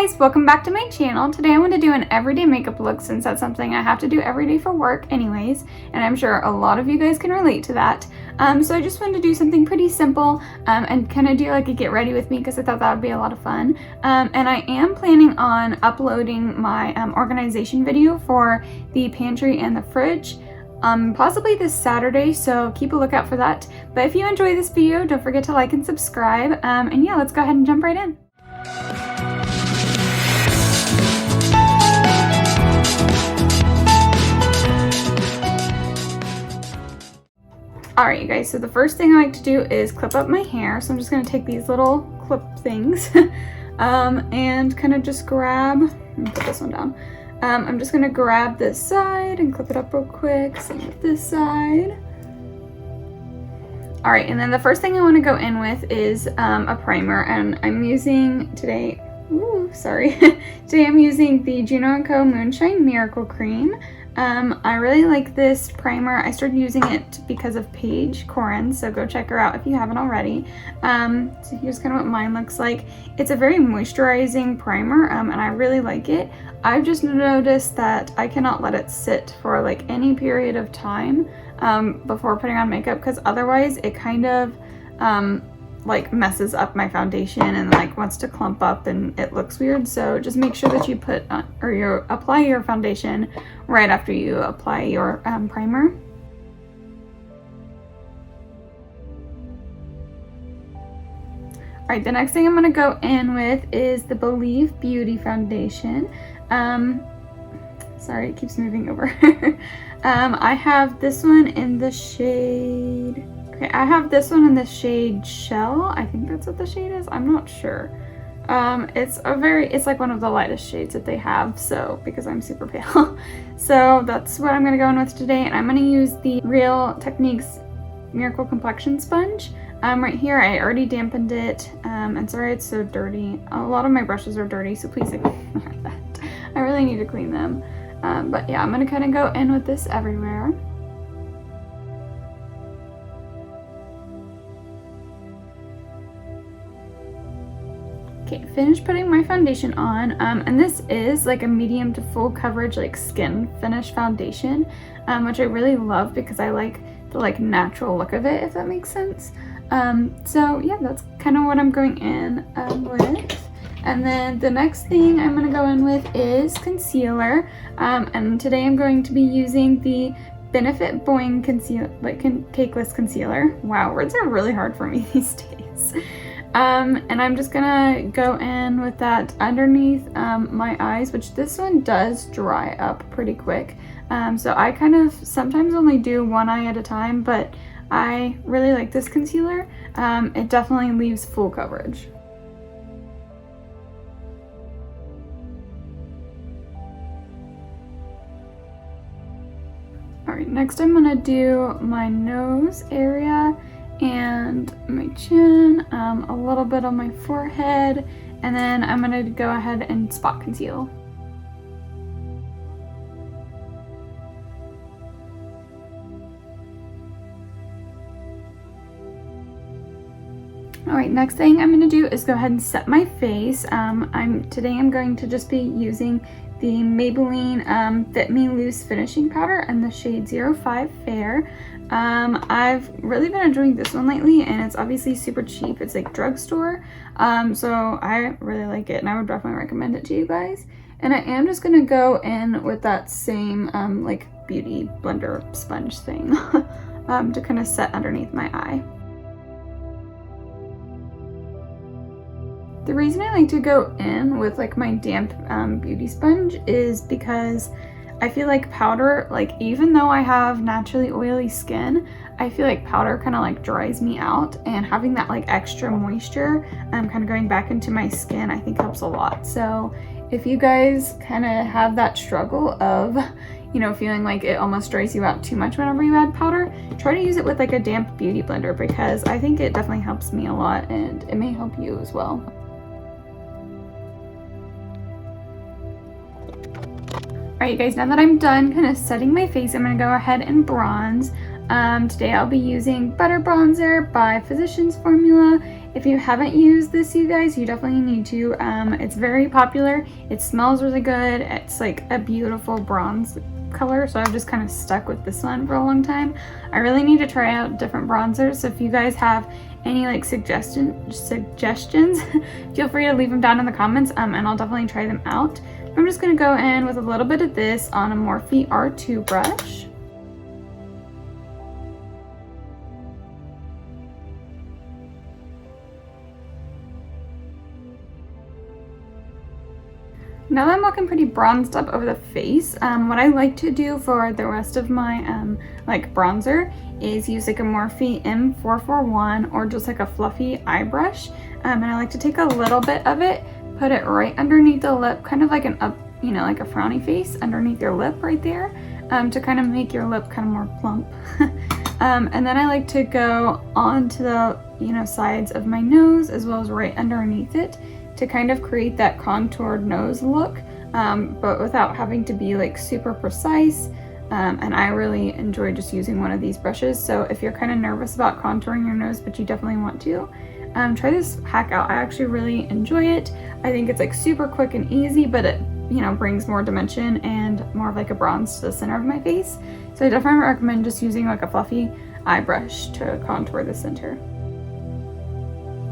guys, welcome back to my channel. Today I want to do an everyday makeup look since that's something I have to do every day for work anyways, and I'm sure a lot of you guys can relate to that. So I just wanted to do something pretty simple and kind of do like a get ready with me because I thought that would be a lot of fun. And I am planning on uploading my organization video for the pantry and the fridge possibly this Saturday, so keep a lookout for that. But if you enjoy this video, don't forget to like and subscribe, and yeah, let's go ahead and jump right in. Alright you guys, so the first thing I like to do is clip up my hair. So I'm just going to take these little clip things and kind of just grab, let me put this one down. I'm just going to grab this side and clip it up real quick, same with this side. Alright, and then the first thing I want to go in with is a primer, and I'm using today, today I'm using the Juno & Co. Moonshine Miracle Cream. I really like this primer. I started using it because of Paige Corin, so go check her out if you haven't already. So here's kind of what mine looks like. It's a very moisturizing primer, and I really like it. I've just noticed that I cannot let it sit for like any period of time before putting on makeup, because otherwise it kind of like messes up my foundation and like wants to clump up and it looks weird. So just make sure that you put on, or you apply your foundation right after you apply your primer. Alright, the next thing I'm going to go in with is the Believe Beauty Foundation. Sorry, it keeps moving over. I have this one in the shade... Okay, I have this one in the shade Shell. I think that's what the shade is. I'm not sure. It's like one of the lightest shades that they have, so, because I'm super pale. So that's what I'm going to go in with today, and I'm going to use the Real Techniques Miracle Complexion Sponge. Right here, I already dampened it, and sorry it's so dirty. A lot of my brushes are dirty, so please ignore that. I really need to clean them. But yeah, I'm going to kind of go in with this everywhere. Okay, finished putting my foundation on, and this is like a medium to full coverage like skin finish foundation, which I really love because I like the like natural look of it, if that makes sense. So yeah, that's kind of what I'm going in with. And then the next thing I'm going to go in with is concealer, and today I'm going to be using the Benefit Boing Cakeless concealer. Wow, words are really hard for me these days. And I'm just gonna go in with that underneath my eyes, which this one does dry up pretty quick. So I kind of sometimes only do one eye at a time, but I really like this concealer. It definitely leaves full coverage. Alright, next I'm gonna do my nose area and my chin, a little bit on my forehead, and then I'm going to go ahead and spot conceal. Alright, next thing I'm going to do is go ahead and set my face. Today I'm going to just be using the Maybelline Fit Me Loose Finishing Powder in the shade 05 Fair. I've really been enjoying this one lately, and it's obviously super cheap. It's like drugstore, so I really like it, and I would definitely recommend it to you guys. And I am just gonna go in with that same like beauty blender sponge thing to kind of set underneath my eye. The reason I like to go in with like my damp beauty sponge is because I feel like powder, like even though I have naturally oily skin, I feel like powder kind of like dries me out, and having that like extra moisture kind of going back into my skin I think helps a lot. So if you guys kind of have that struggle of, you know, feeling like it almost dries you out too much whenever you add powder, try to use it with like a damp beauty blender, because I think it definitely helps me a lot, and it may help you as well. Alright guys, now that I'm done kind of setting my face, I'm going to go ahead and bronze. Today I'll be using Butter Bronzer by Physicians Formula, If you haven't used this, you guys, you definitely need to. It's very popular. It smells really good. It's like a beautiful bronze color, so I've just kind of stuck with this one for a long time. I really need to try out different bronzers, so if you guys have any like suggestions, feel free to leave them down in the comments, and I'll definitely try them out. I'm just going to go in with a little bit of this on a Morphe R2 brush. Now that I'm looking pretty bronzed up over the face, what I like to do for the rest of my like bronzer is use like a Morphe M441 or just like a fluffy eye brush, and I like to take a little bit of it, put it right underneath the lip, kind of like an up, you know, like a frowny face underneath your lip right there, to kind of make your lip kind of more plump. And then I like to go onto the, you know, sides of my nose as well as right underneath it, to kind of create that contoured nose look, but without having to be like super precise. And I really enjoy just using one of these brushes. So if you're kind of nervous about contouring your nose, but you definitely want to, try this hack out. I actually really enjoy it. I think it's like super quick and easy, but it, you know, brings more dimension and more of like a bronze to the center of my face. So I definitely recommend just using like a fluffy eye brush to contour the center.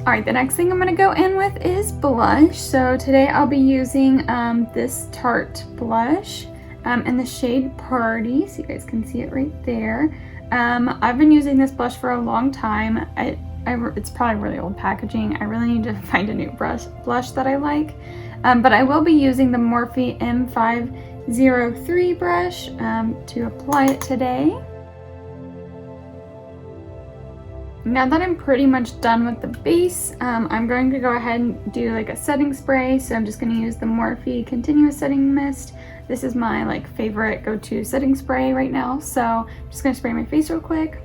Alright, the next thing I'm going to go in with is blush. So today I'll be using this Tarte Blush in the shade Party, so you guys can see it right there. I've been using this blush for a long time. It's probably really old packaging. I really need to find a new blush that I like. But I will be using the Morphe M503 brush to apply it today. Now that I'm pretty much done with the base, I'm going to go ahead and do like a setting spray. So I'm just going to use the Morphe Continuous Setting Mist. This is my like favorite go-to setting spray right now. So I'm just going to spray my face real quick.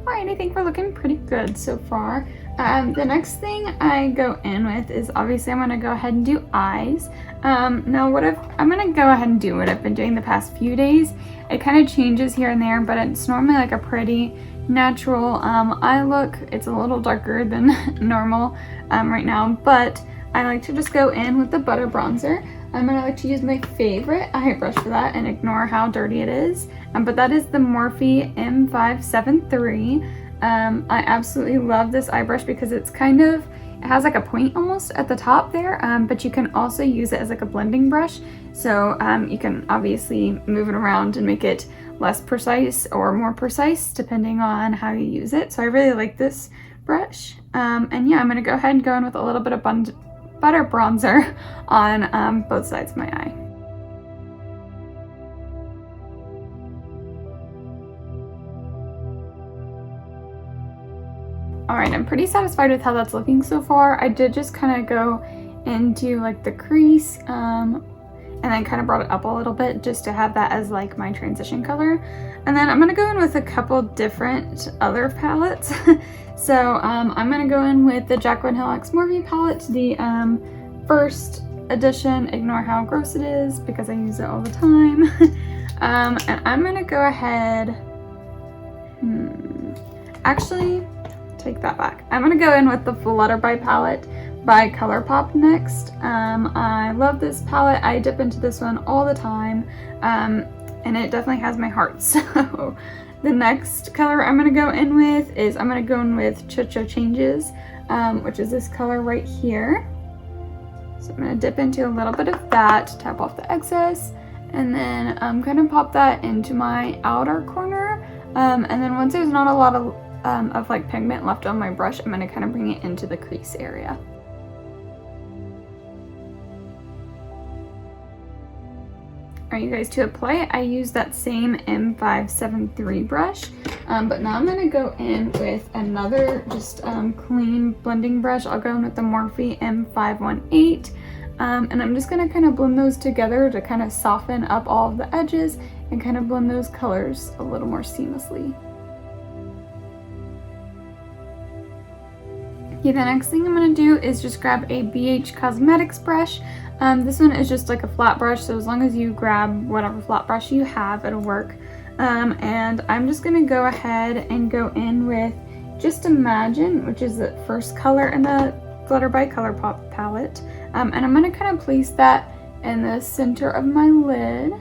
Alright, I think we're looking pretty good so far. The next thing I go in with is obviously I'm going to go ahead and do eyes. Now I'm going to go ahead and do what I've been doing the past few days. It kind of changes here and there, but it's normally like a pretty natural eye look. It's a little darker than normal right now, but I like to just go in with the butter bronzer. And I like to use my favorite eye brush for that and ignore how dirty it is. But that is the Morphe M573. I absolutely love this eye brush because it's kind of, it has like a point almost at the top there, but you can also use it as like a blending brush. So you can obviously move it around and make it less precise or more precise depending on how you use it. So I really like this brush. And yeah, I'm going to go ahead and go in with a little bit of butter bronzer on both sides of my eye. Alright, I'm pretty satisfied with how that's looking so far. I did just kind of go into like the crease and then kind of brought it up a little bit just to have that as like my transition color. And then I'm going to go in with a couple different other palettes. So I'm going to go in with the Jaclyn Hill X Morphe palette, the first edition. Ignore how gross it is because I use it all the time. And I'm going to go ahead, actually take that back. I'm going to go in with the Flutter palette by ColorPop next. I love this palette. I dip into this one all the time, and it definitely has my heart. So the next color I'm going to go in with is, I'm going to go in with Cha-Cha Changes, which is this color right here. So I'm going to dip into a little bit of that, tap off the excess, and then I'm going to pop that into my outer corner. And then once there's not a lot of like pigment left on my brush, I'm going to kind of bring it into the crease area. Alright, you guys, to apply it, I use that same M573 brush, but now I'm going to go in with another just clean blending brush. I'll go in with the Morphe M518, and I'm just going to kind of blend those together to kind of soften up all of the edges and kind of blend those colors a little more seamlessly. Okay, the next thing I'm going to do is just grab a BH Cosmetics brush. This one is just like a flat brush, so as long as you grab whatever flat brush you have, it'll work. And I'm just going to go ahead and go in with Just Imagine, which is the first color in the Flutter by ColorPop palette. And I'm going to kind of place that in the center of my lid.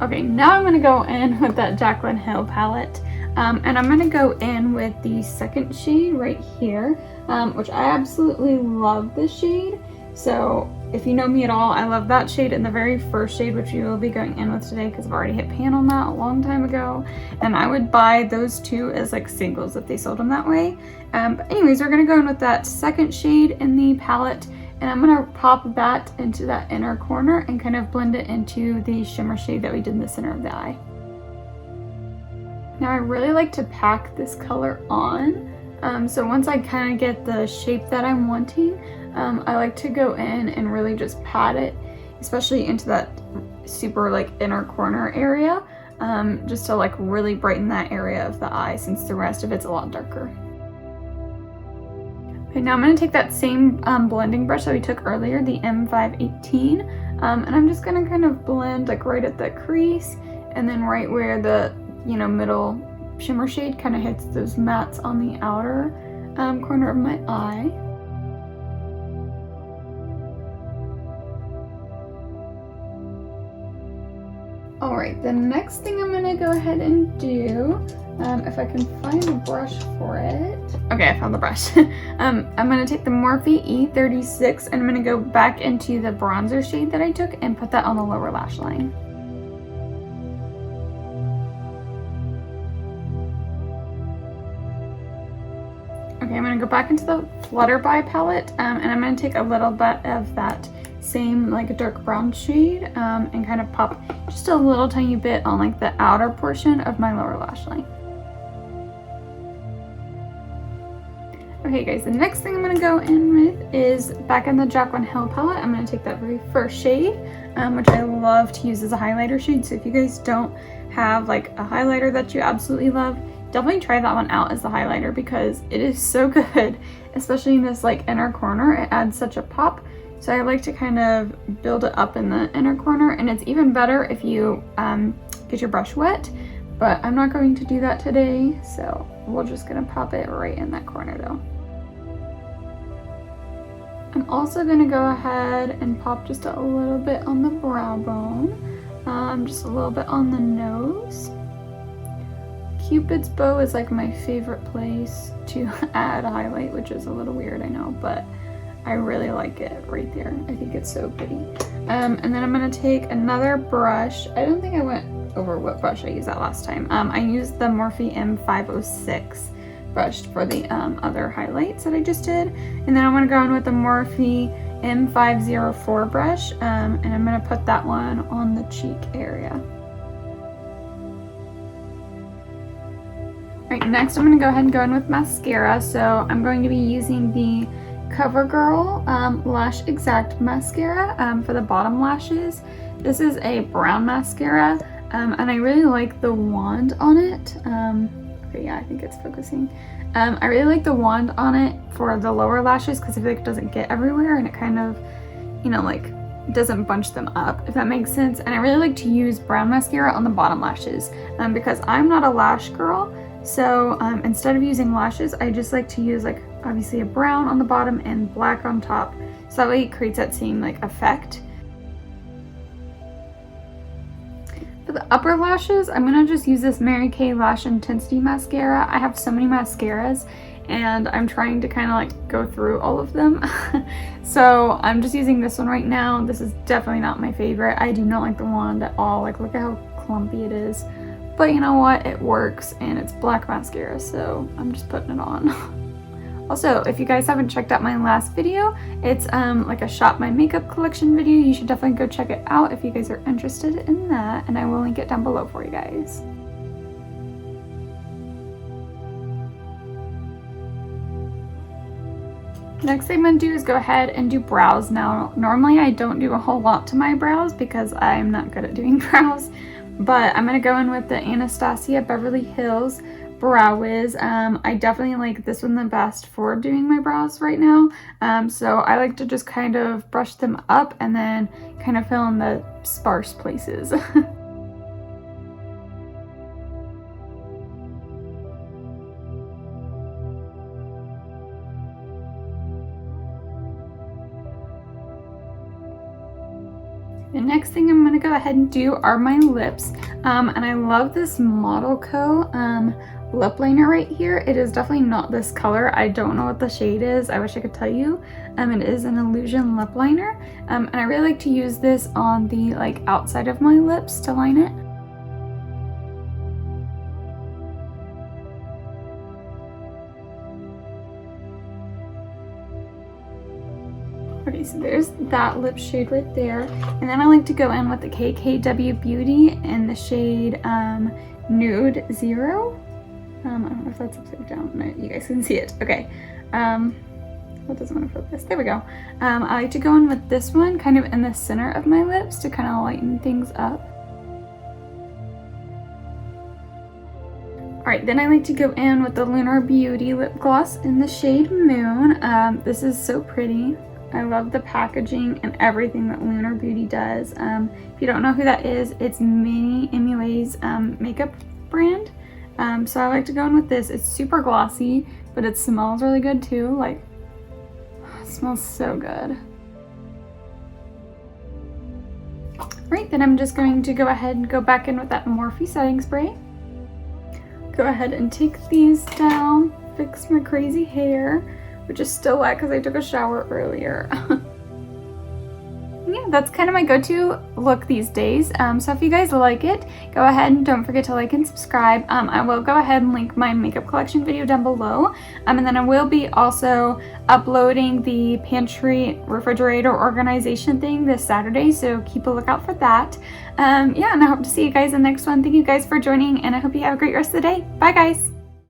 Okay, now I'm going to go in with that Jaclyn Hill palette. And I'm going to go in with the second shade right here, which I absolutely love this shade. So if you know me at all, I love that shade and the very first shade, which we will be going in with today because I've already hit pan on that a long time ago. And I would buy those two as like singles if they sold them that way. But anyways, we're going to go in with that second shade in the palette. And I'm going to pop that into that inner corner and kind of blend it into the shimmer shade that we did in the center of the eye. Now I really like to pack this color on. So once I kind of get the shape that I'm wanting, I like to go in and really just pat it, especially into that super like inner corner area, just to like really brighten that area of the eye since the rest of it's a lot darker. Okay, now I'm going to take that same blending brush that we took earlier, the M518, and I'm just going to kind of blend like right at the crease and then right where the, you know, middle shimmer shade kind of hits those mattes on the outer corner of my eye. Alright, the next thing I'm going to go ahead and do, if I can find a brush for it. Okay, I found the brush. I'm going to take the Morphe E36 and I'm going to go back into the bronzer shade that I took and put that on the lower lash line. Okay, I'm going to go back into the Flutter by palette and I'm going to take a little bit of that same like dark brown shade and kind of pop just a little tiny bit on like the outer portion of my lower lash line. Okay guys, the next thing I'm going to go in with is back in the Jaclyn Hill palette. I'm going to take that very first shade, which I love to use as a highlighter shade. So if you guys don't have like a highlighter that you absolutely love, definitely try that one out as the highlighter because it is so good, especially in this like inner corner. It adds such a pop. So I like to kind of build it up in the inner corner, and it's even better if you get your brush wet, but I'm not going to do that today, so we're just gonna pop it right in that corner though. I'm also gonna go ahead and pop just a little bit on the brow bone, just a little bit on the nose. Cupid's bow is like my favorite place to add a highlight, which is a little weird, I know, but I really like it right there. I think it's so pretty. And then I'm gonna take another brush. I don't think I went over what brush I used that last time. I used the Morphe M506 brush for the other highlights that I just did. And then I'm gonna go in with the Morphe M504 brush, and I'm gonna put that one on the cheek area. All right, next I'm gonna go ahead and go in with mascara. So I'm going to be using the Covergirl Lash Exact Mascara for the bottom lashes. This is a brown mascara, and I really like the wand on it. Okay, yeah, I think it's focusing. I really like the wand on it for the lower lashes because I feel like it doesn't get everywhere and it kind of, you know, like doesn't bunch them up, if that makes sense. And I really like to use brown mascara on the bottom lashes because I'm not a lash girl. So instead of using lashes, I just like to use like obviously a brown on the bottom and black on top. So that way it creates that same like effect. For the upper lashes, I'm gonna just use this Mary Kay Lash Intensity Mascara. I have so many mascaras and I'm trying to kind of like go through all of them. So I'm just using this one right now. This is definitely not my favorite. I do not like the wand at all. Like look at how clumpy it is. But you know what, it works and it's black mascara, so I'm just putting it on. Also, if you guys haven't checked out my last video, it's like a shop my makeup collection video. You should definitely go check it out if you guys are interested in that, and I will link it down below for you guys. Next thing I'm going to do is go ahead and do brows. Now, normally I don't do a whole lot to my brows because I'm not good at doing brows. But I'm going to go in with the Anastasia Beverly Hills Brow Wiz. I definitely like this one the best for doing my brows right now. So I like to just kind of brush them up and then kind of fill in the sparse places. The next thing I'm gonna go ahead and do are my lips. And I love this Model Co. Lip liner right here. It is definitely not this color. I don't know what the shade is. I wish I could tell you. It is an illusion lip liner. And I really like to use this on the like outside of my lips to line it. Okay, so there's that lip shade right there. And then I like to go in with the KKW Beauty in the shade Nude Zero. I don't know if that's upside down. No, you guys can see it. Okay. What doesn't want to focus? There we go. I like to go in with this one kind of in the center of my lips to kind of lighten things up. Alright, then I like to go in with the Lunar Beauty Lip Gloss in the shade Moon. This is so pretty. I love the packaging and everything that Lunar Beauty does. If you don't know who that is, it's Minnie MUA's makeup brand. So I like to go in with this. It's super glossy, but it smells really good too. Like, it smells so good. Right, then I'm just going to go ahead and go back in with that Morphe setting spray. Go ahead and take these down, fix my crazy hair, which is still wet because I took a shower earlier. Yeah, that's kind of my go-to look these days. So if you guys like it, go ahead and don't forget to like and subscribe. I will go ahead and link my makeup collection video down below. And then I will be also uploading the pantry refrigerator organization thing this Saturday, so keep a lookout for that. Yeah, and I hope to see you guys in the next one. Thank you guys for joining, and I hope you have a great rest of the day. Bye guys!